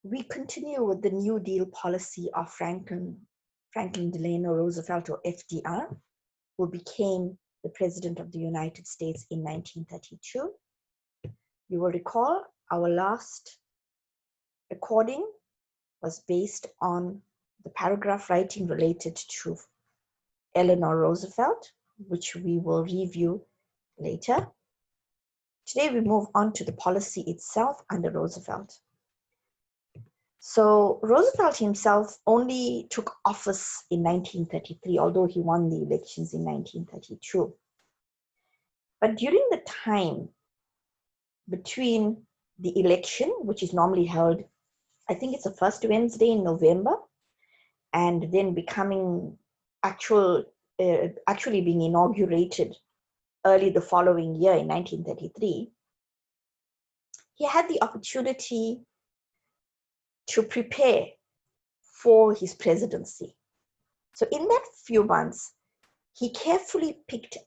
we continue with the New Deal policy of Franklin Delano Roosevelt, or FDR, who became the President of the United States in 1932. You will recall our last recording was based on the paragraph writing related to Eleanor Roosevelt, which we will review later. Today we move on to the policy itself under Roosevelt. So Roosevelt himself only took office in 1933, although he won the elections in 1932. But during the time between the election, which is normally held, I think it's the first Wednesday in November, and then becoming actually being inaugurated early the following year in 1933, he had the opportunity to prepare for his presidency. So in that few months, he carefully picked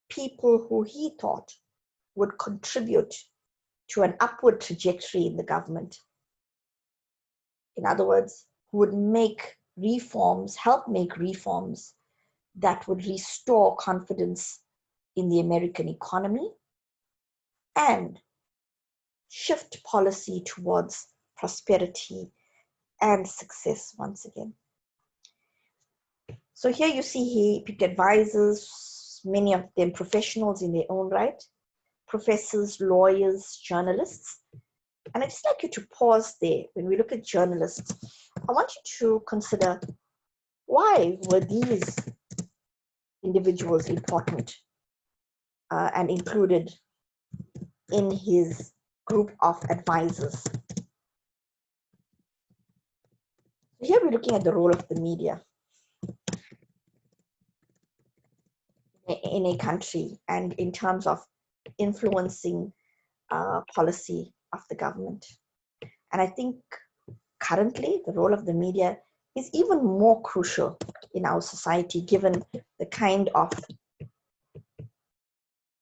people who he thought would contribute to an upward trajectory in the government. In other words, who would make reforms, help make reforms that would restore confidence in the American economy and shift policy towards prosperity and success once again. So here you see he picked advisors, many of them professionals in their own right, professors, lawyers, journalists. And I'd just like you to pause there. When we look at journalists, I want you to consider, why were these individuals important and included in his group of advisors? Here we're looking at the role of the media in a country and in terms of influencing policy of the government. And I think currently the role of the media is even more crucial in our society, given the kind of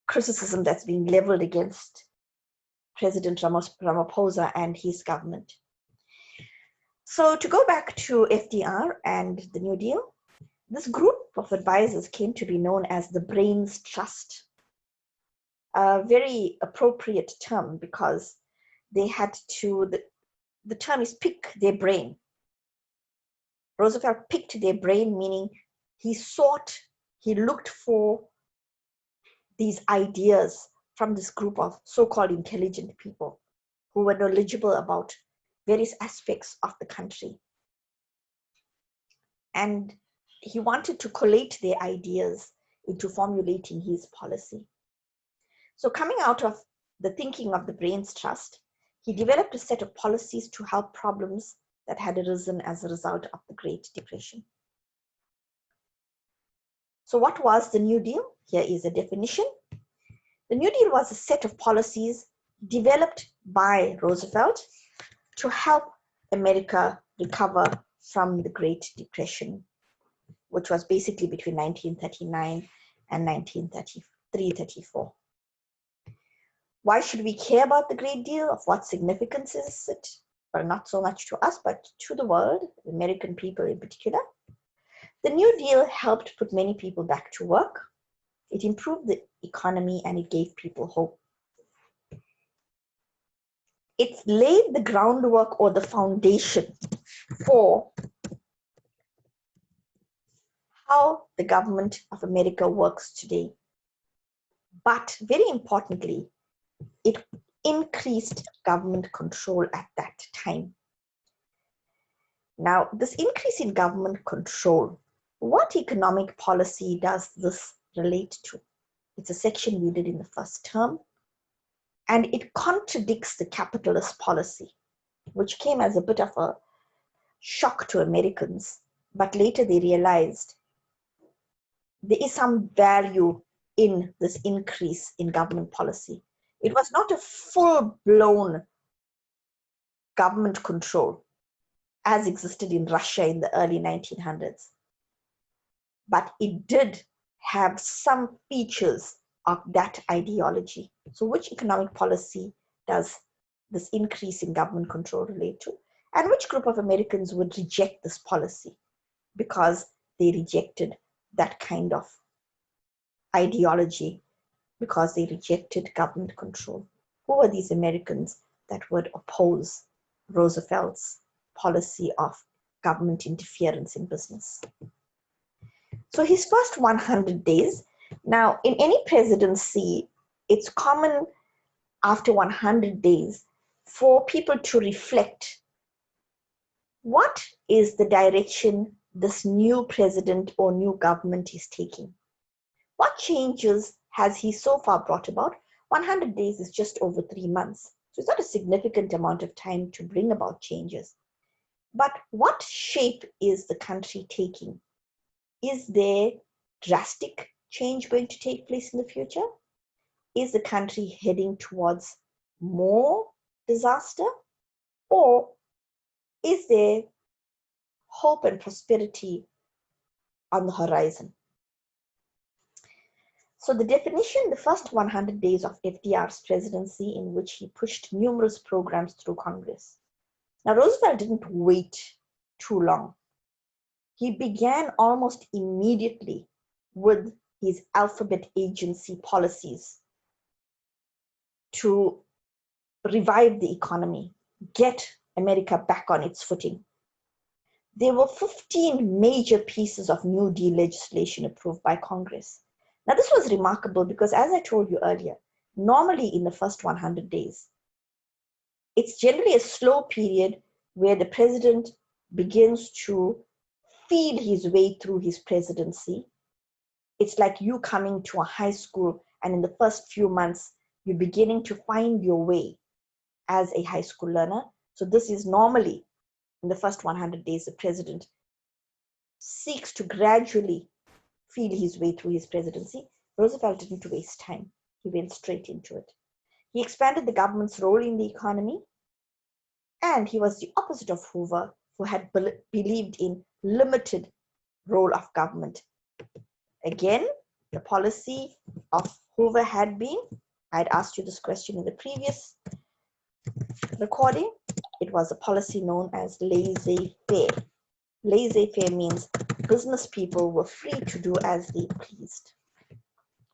criticism that's being leveled against President Ramaphosa and his government. So to go back to FDR and the New Deal, this group of advisors came to be known as the Brains Trust. A very appropriate term because they had to, the term is pick their brain. Roosevelt picked their brain, meaning he looked for these ideas from this group of so-called intelligent people who were knowledgeable about various aspects of the country. And he wanted to collate their ideas into formulating his policy. So coming out of the thinking of the Brains Trust, he developed a set of policies to help problems that had arisen as a result of the Great Depression. So what was the New Deal? Here is a definition. The New Deal was a set of policies developed by Roosevelt to help America recover from the Great Depression, which was basically between 1939 and 1933-34. Why should we care about the Great Deal? Of what significance is it? Well, not so much to us, but to the world, American people in particular. The New Deal helped put many people back to work. It improved the economy and it gave people hope. It laid the groundwork or the foundation for how the government of America works today. But very importantly, it increased government control at that time. Now, this increase in government control, what economic policy does this relate to? It's a section we did in the first term, and it contradicts the capitalist policy, which came as a bit of a shock to Americans, but later they realized there is some value in this increase in government policy. It was not a full-blown government control as existed in Russia in the early 1900s, but it did have some features of that ideology. So which economic policy does this increase in government control relate to? And which group of Americans would reject this policy because they rejected that kind of ideology, because they rejected government control? Who were these Americans that would oppose Roosevelt's policy of government interference in business? So his first 100 days, now in any presidency, it's common after 100 days for people to reflect, what is the direction this new president or new government is taking? What changes has he so far brought about? 100 days is just over 3 months. So it's not a significant amount of time to bring about changes. But what shape is the country taking? Is there drastic change going to take place in the future? Is the country heading towards more disaster? Or is there hope and prosperity on the horizon? So the definition, the first 100 days of FDR's presidency, in which he pushed numerous programs through Congress. Now, Roosevelt didn't wait too long. He began almost immediately with his alphabet agency policies to revive the economy, get America back on its footing. There were 15 major pieces of New Deal legislation approved by Congress. Now, this was remarkable because, as I told you earlier, normally in the first 100 days, it's generally a slow period where the president begins to feel his way through his presidency. It's like you coming to a high school, and in the first few months, you're beginning to find your way as a high school learner. So this is normally in the first 100 days, the president seeks to gradually feel his way through his presidency. Roosevelt didn't waste time. He went straight into it. He expanded the government's role in the economy, and he was the opposite of Hoover, who had believed in limited role of government. Again, the policy of Hoover had been, I had asked you this question in the previous recording, it was a policy known as laissez-faire. Laissez-faire means business people were free to do as they pleased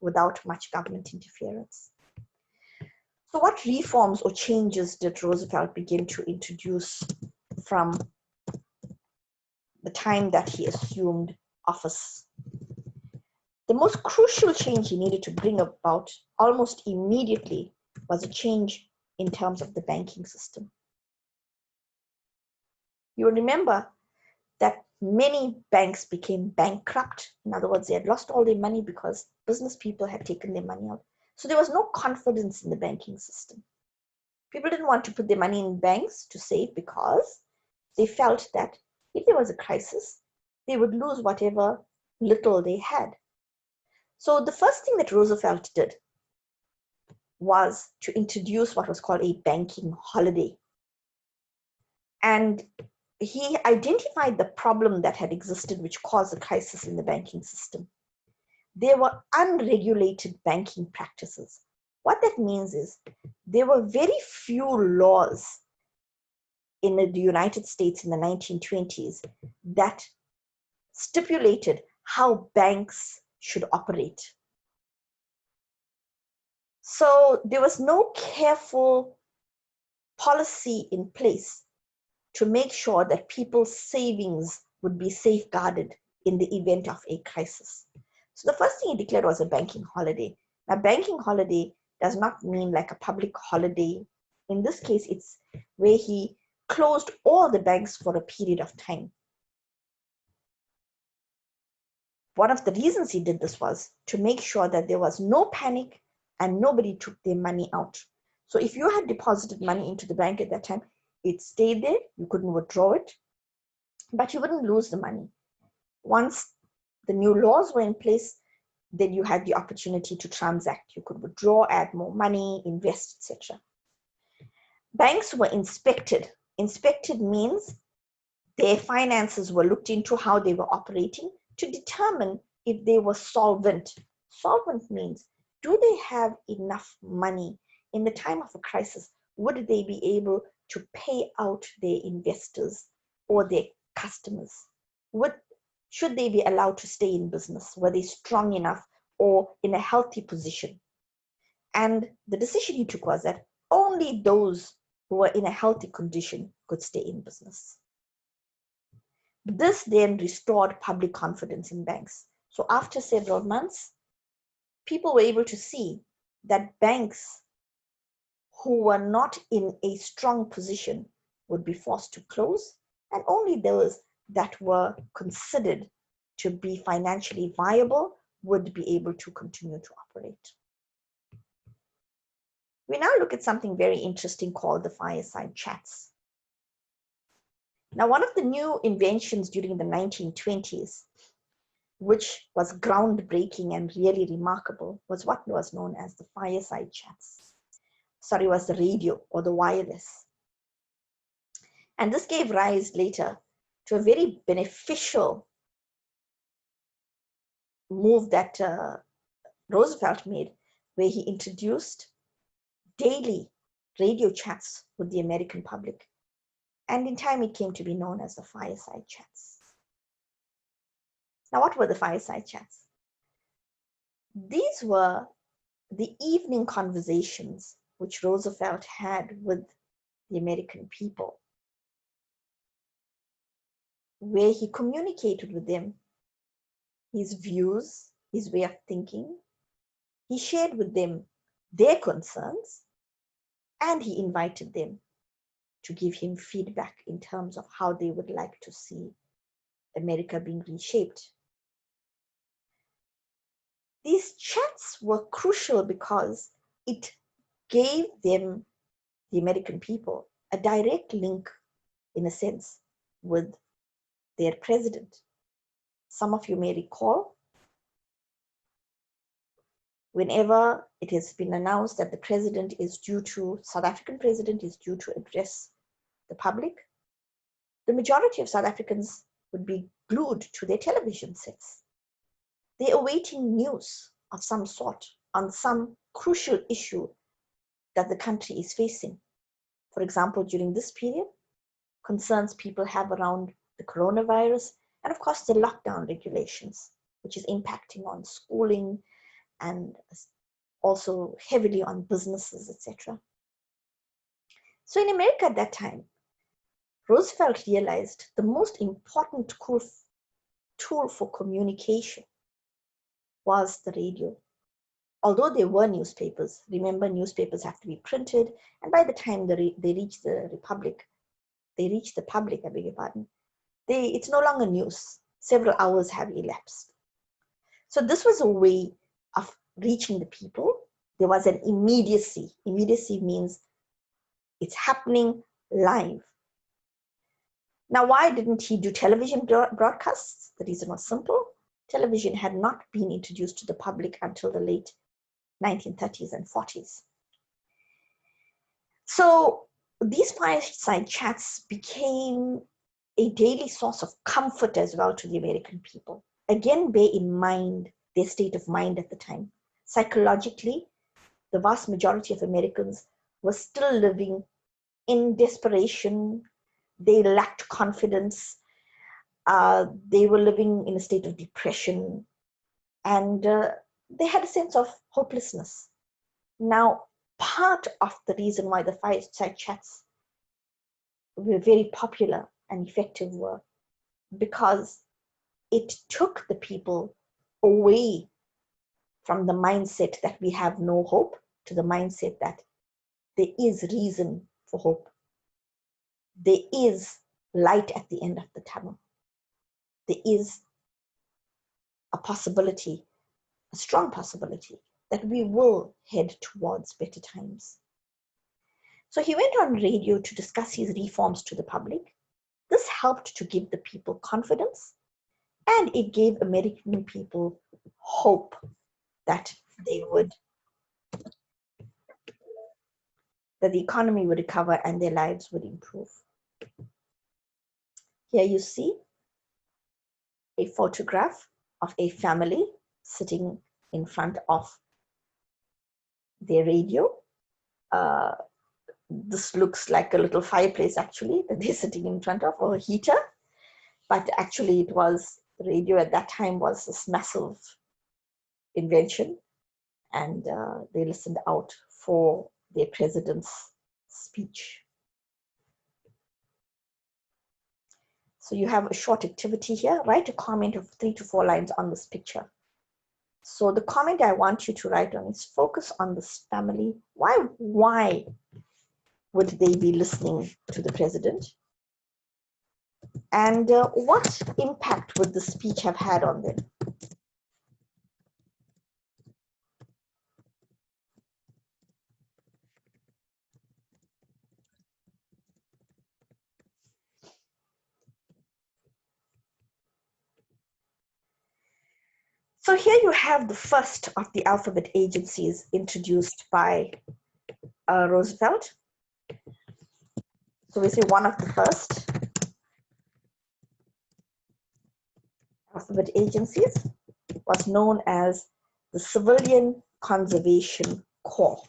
without much government interference. So what reforms or changes did Roosevelt begin to introduce from the time that he assumed office? The most crucial change he needed to bring about almost immediately was a change in terms of the banking system. You remember that many banks became bankrupt. In other words, they had lost all their money because business people had taken their money out. So there was no confidence in the banking system. People didn't want to put their money in banks to save because they felt that if there was a crisis, they would lose whatever little they had. So the first thing that Roosevelt did was to introduce what was called a banking holiday. And he identified the problem that had existed which caused the crisis in the banking system. There were unregulated banking practices. What that means is there were very few laws in the United States in the 1920s that stipulated how banks should operate. So there was no careful policy in place to make sure that people's savings would be safeguarded in the event of a crisis. So the first thing he declared was a banking holiday. Now, banking holiday does not mean like a public holiday. In this case, it's where he closed all the banks for a period of time. One of the reasons he did this was to make sure that there was no panic and nobody took their money out. So if you had deposited money into the bank at that time, it stayed there, you couldn't withdraw it, but you wouldn't lose the money. Once the new laws were in place, then you had the opportunity to transact. You could withdraw, add more money, invest, etc. Banks were inspected. Inspected means their finances were looked into, how they were operating, to determine if they were solvent. Solvent means, do they have enough money in the time of a crisis? would they be able to pay out their investors or their customers? Should they be allowed to stay in business? Were they strong enough or in a healthy position? And the decision he took was that only those who were in a healthy condition could stay in business. This then restored public confidence in banks. So after several months, people were able to see that banks who were not in a strong position would be forced to close, and only those that were considered to be financially viable would be able to continue to operate. We now look at something very interesting called the fireside chats. Now, one of the new inventions during the 1920s, which was groundbreaking and really remarkable, was what was known as the fireside chats. Sorry, was the radio or the wireless. And this gave rise later to a very beneficial move that Roosevelt made, where he introduced daily radio chats with the American public. And in time, it came to be known as the fireside chats. Now, what were the fireside chats? These were the evening conversations which Roosevelt had with the American people, where he communicated with them his views, his way of thinking. He shared with them their concerns, and he invited them to give him feedback in terms of how they would like to see America being reshaped. These chats were crucial because it gave them, the American people, a direct link, in a sense, with their president. Some of you may recall, whenever it has been announced that the president is due to, South African president is due to address the public, the majority of South Africans would be glued to their television sets. They're awaiting news of some sort on some crucial issue that the country is facing. For example, during this period, concerns people have around the coronavirus, and of course the lockdown regulations, which is impacting on schooling and also heavily on businesses, etc. So in America at that time, Roosevelt realized the most important tool for communication was the radio. Although there were newspapers, remember newspapers have to be printed, and by the time they reach the public, I beg your pardon, it's no longer news. Several hours have elapsed. So this was a way of reaching the people. There was an immediacy. Immediacy means it's happening live. Now, why didn't he do television broadcasts? The reason was simple. Television had not been introduced to the public until the late 1930s and 40s. So these fireside chats became a daily source of comfort as well to the American people. Again, bear in mind their state of mind at the time. Psychologically, the vast majority of Americans were still living in desperation. They lacked confidence. They were living in a state of depression, and they had a sense of hopelessness. Now, part of the reason why the fireside chats were very popular and effective were because it took the people away from the mindset that we have no hope to the mindset that there is reason for hope. There is light at the end of the tunnel. There is a possibility, a strong possibility, that we will head towards better times. So he went on radio to discuss his reforms to the public. This helped to give the people confidence, and it gave American people hope that that the economy would recover and their lives would improve. Here you see a photograph of a family sitting in front of their radio. this looks like a little fireplace actually that they're sitting in front of, or a heater, but actually it was, radio at that time was this massive invention, and they listened out for their president's speech. So you have a short activity here. Write a comment of 3 to 4 lines on this picture. So the comment I want you to write on is focus on this family. Why would they be listening to the president? And what impact would the speech have had on them? So here you have the first of the alphabet agencies introduced by Roosevelt. So we say one of the first alphabet agencies was known as the Civilian Conservation Corps.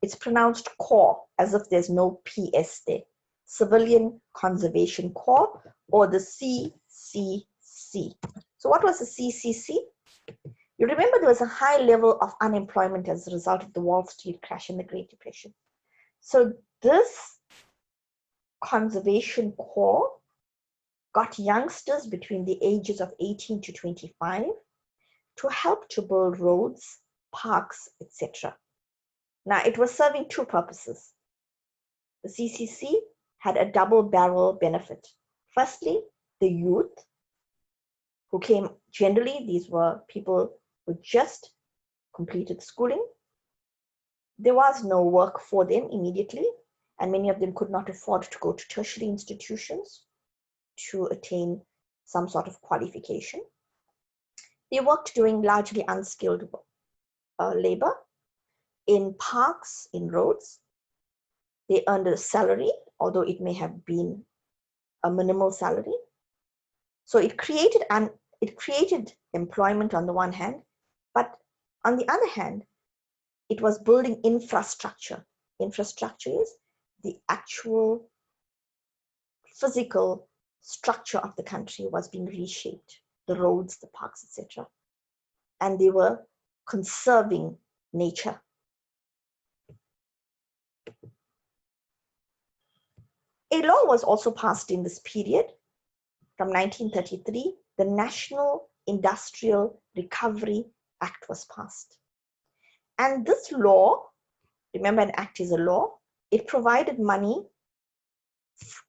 It's pronounced Corps as if there's no PS there. Civilian Conservation Corps, or the CCC. So what was the CCC? You remember there was a high level of unemployment as a result of the Wall Street crash and the Great Depression. So this Conservation Corps got youngsters between the ages of 18 to 25 to help to build roads, parks, etc. Now, it was serving two purposes. The CCC had a double barrel benefit. Firstly, the youth who came, generally, these were people who just completed schooling. There was no work for them immediately, and many of them could not afford to go to tertiary institutions to attain some sort of qualification. They worked doing largely unskilled labor in parks, in roads. They earned a salary, although it may have been a minimal salary. So it created employment on the one hand, but on the other hand, it was building infrastructure. Infrastructure is the actual physical structure of the country was being reshaped, the roads, the parks, etc. And they were conserving nature. A law was also passed in this period. From 1933, the National Industrial Recovery Act was passed. And this law, remember, an act is a law, it provided money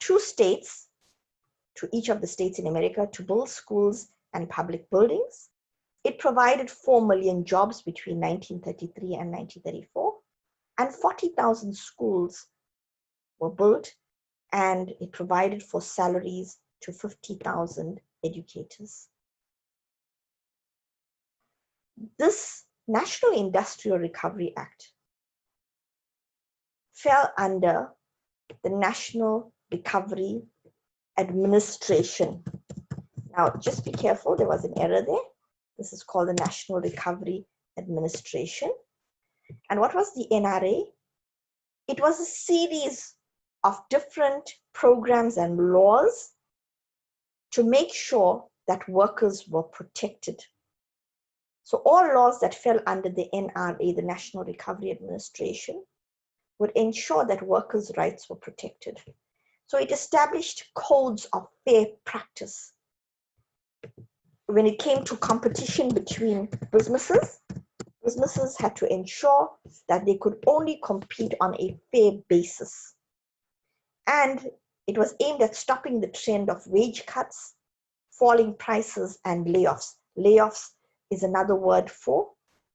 to states, to each of the states in America, to build schools and public buildings. It provided 4 million jobs between 1933 and 1934, and 40,000 schools were built, and it provided for salaries to 50,000 educators. This National Industrial Recovery Act fell under the National Recovery Administration. Now, just be careful, there was an error there. This is called the National Recovery Administration. And what was the NRA? It was a series of different programs and laws to make sure that workers were protected. So all laws that fell under the NRA, the National Recovery Administration, would ensure that workers' rights were protected. So it established codes of fair practice. When it came to competition between businesses had to ensure that they could only compete on a fair basis. And it was aimed at stopping the trend of wage cuts, falling prices, and layoffs. Layoffs is another word for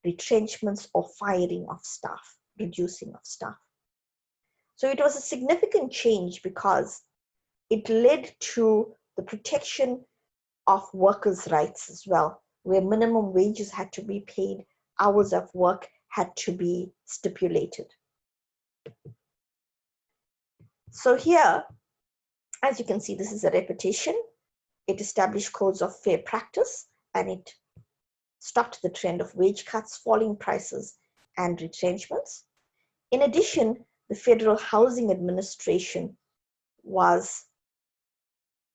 retrenchments or firing of staff, reducing of staff. So it was a significant change because it led to the protection of workers' rights as well, where minimum wages had to be paid, hours of work had to be stipulated. So here, as you can see, this is a repetition. It established codes of fair practice, and it stopped the trend of wage cuts, falling prices, and retrenchments. In addition, the Federal Housing Administration was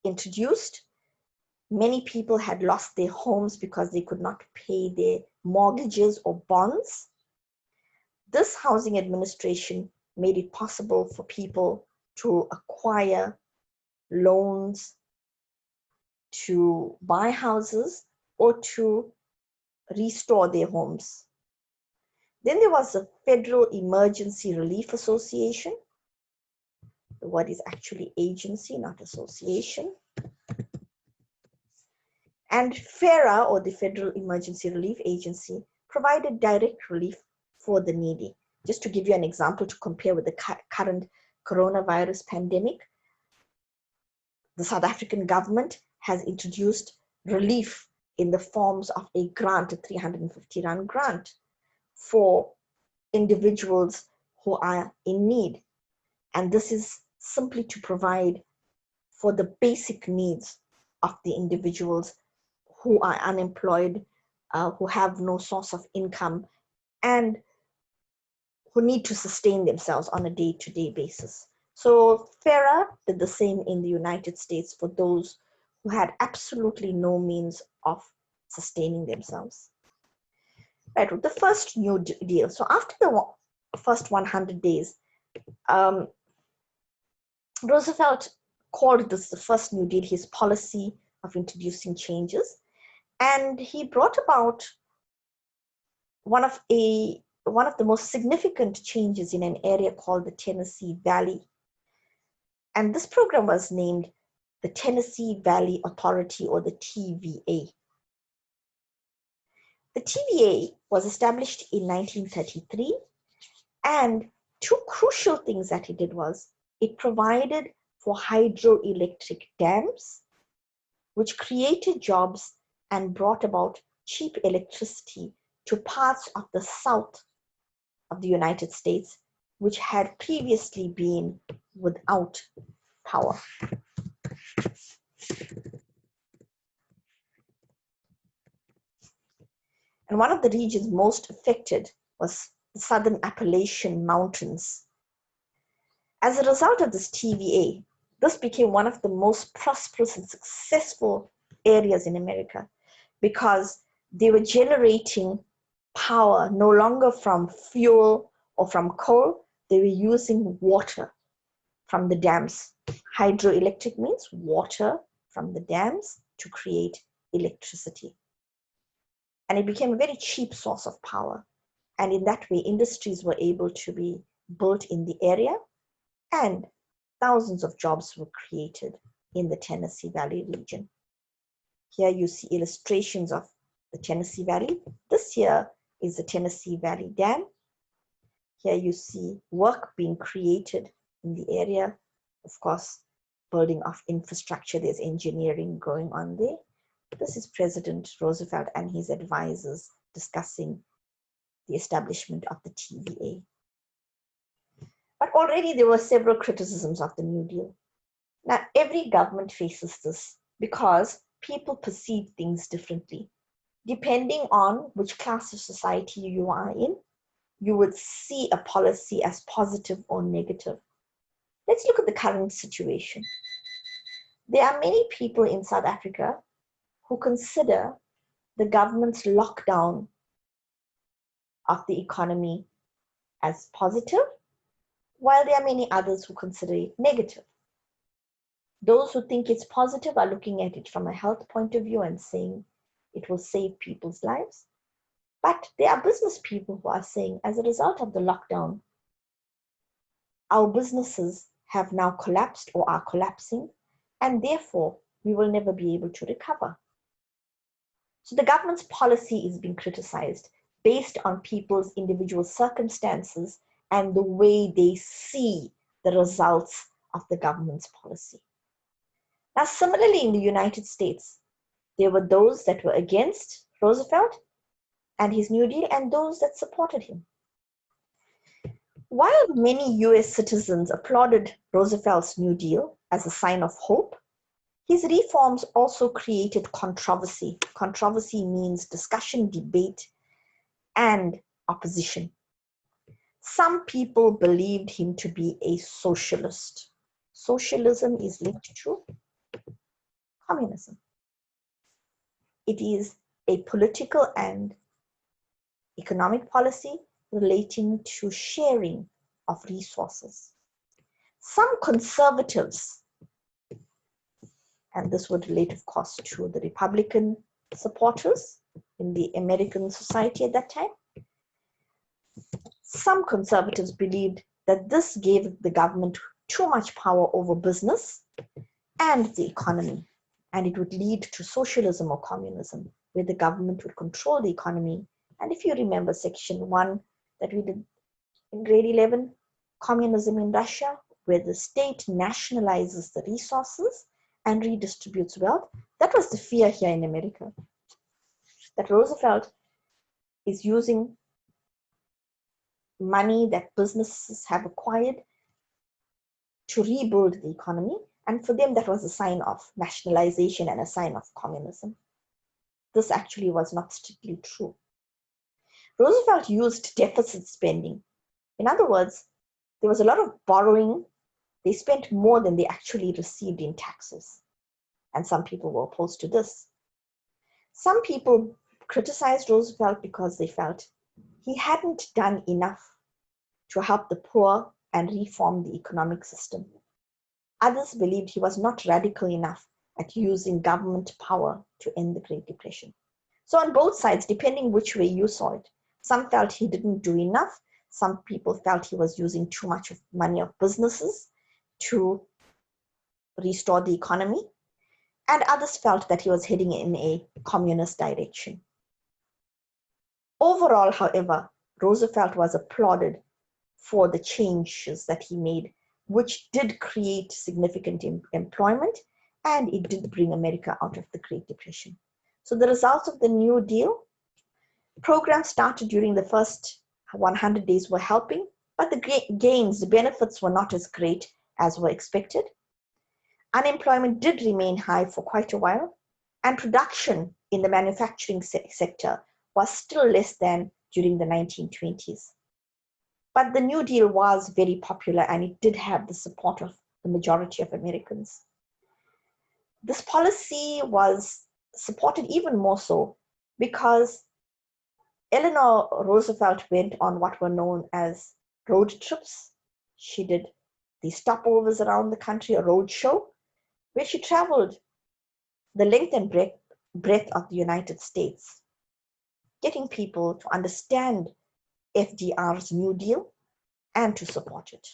introduced, many people had lost their homes because they could not pay their mortgages or bonds. This housing administration made it possible for people to acquire loans, to buy houses, or to restore their homes. Then there was the Federal Emergency Relief Association. The word is actually agency, not association. And FERA, or the Federal Emergency Relief Agency, provided direct relief for the needy. Just to give you an example to compare with the current coronavirus pandemic, the South African government has introduced relief in the forms of a grant, a 350 Rand grant for individuals who are in need. And this is simply to provide for the basic needs of the individuals who are unemployed, who have no source of income, and who need to sustain themselves on a day-to-day basis. So FERA did the same in the United States for those who had absolutely no means of sustaining themselves. Right, the first New Deal. So after the first 100 days, Roosevelt called this the first New Deal, his policy of introducing changes. And he brought about one of the most significant changes in an area called the Tennessee Valley. And this program was named the Tennessee Valley Authority, or the TVA. The TVA was established in 1933, and two crucial things that it did was it provided for hydroelectric dams, which created jobs and brought about cheap electricity to parts of the south of the United States, which had previously been without power. And one of the regions most affected was the Southern Appalachian Mountains. As a result of this TVA, this became one of the most prosperous and successful areas in America, because they were generating power no longer from fuel or from coal. They were using water from the dams. Hydroelectric means water from the dams to create electricity. And it became a very cheap source of power. And in that way, industries were able to be built in the area, and thousands of jobs were created in the Tennessee Valley region. Here you see illustrations of the Tennessee Valley. This here is the Tennessee Valley Dam. Here you see work being created in the area. Of course, building of infrastructure, there's engineering going on there. This is President Roosevelt and his advisors discussing the establishment of the TVA. But already there were several criticisms of the New Deal. Now, every government faces this because people perceive things differently. Depending on which class of society you are in, you would see a policy as positive or negative. Let's look at the current situation. There are many people in South Africa who consider the government's lockdown of the economy as positive, while there are many others who consider it negative. Those who think it's positive are looking at it from a health point of view and saying it will save people's lives. But there are business people who are saying, as a result of the lockdown, our businesses have now collapsed or are collapsing, and therefore we will never be able to recover. So the government's policy is being criticized based on people's individual circumstances and the way they see the results of the government's policy. Now, similarly in the United States, there were those that were against Roosevelt and his New Deal, and those that supported him. While many US citizens applauded Roosevelt's New Deal as a sign of hope, his reforms also created controversy. Controversy means discussion, debate, and opposition. Some people believed him to be a socialist. Socialism is linked to communism. It is a political and economic policy relating to sharing of resources. Some conservatives, and this would relate, of course, to the Republican supporters in the American society at that time, some conservatives believed that this gave the government too much power over business and the economy, and it would lead to socialism or communism, where the government would control the economy. And if you remember section 1 that we did in grade 11, communism in Russia, where the state nationalizes the resources and redistributes wealth, that was the fear here in America, that Roosevelt is using money that businesses have acquired to rebuild the economy. And for them, that was a sign of nationalization and a sign of communism. This actually was not strictly true. Roosevelt used deficit spending. In other words, there was a lot of borrowing. They spent more than they actually received in taxes. And some people were opposed to this. Some people criticized Roosevelt because they felt he hadn't done enough to help the poor and reform the economic system. Others believed he was not radical enough at using government power to end the Great Depression. So on both sides, depending which way you saw it, some felt he didn't do enough. Some people felt he was using too much of money of businesses to restore the economy. And others felt that he was heading in a communist direction. Overall, however, Roosevelt was applauded for the changes that he made, which did create significant employment, and it did bring America out of the Great Depression. So the results of the New Deal program started during the first 100 days were helping, but the gains, the benefits were not as great as were expected. Unemployment did remain high for quite a while, and production in the manufacturing sector was still less than during the 1920s. But the New Deal was very popular, and it did have the support of the majority of Americans. This policy was supported even more so because Eleanor Roosevelt went on what were known as road trips. She did the stopovers around the country, a road show, where she traveled the length and breadth of the United States, getting people to understand FDR's New Deal and to support it.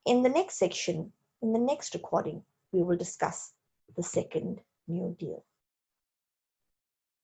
In the next section, in the next recording, we will discuss the second New Deal.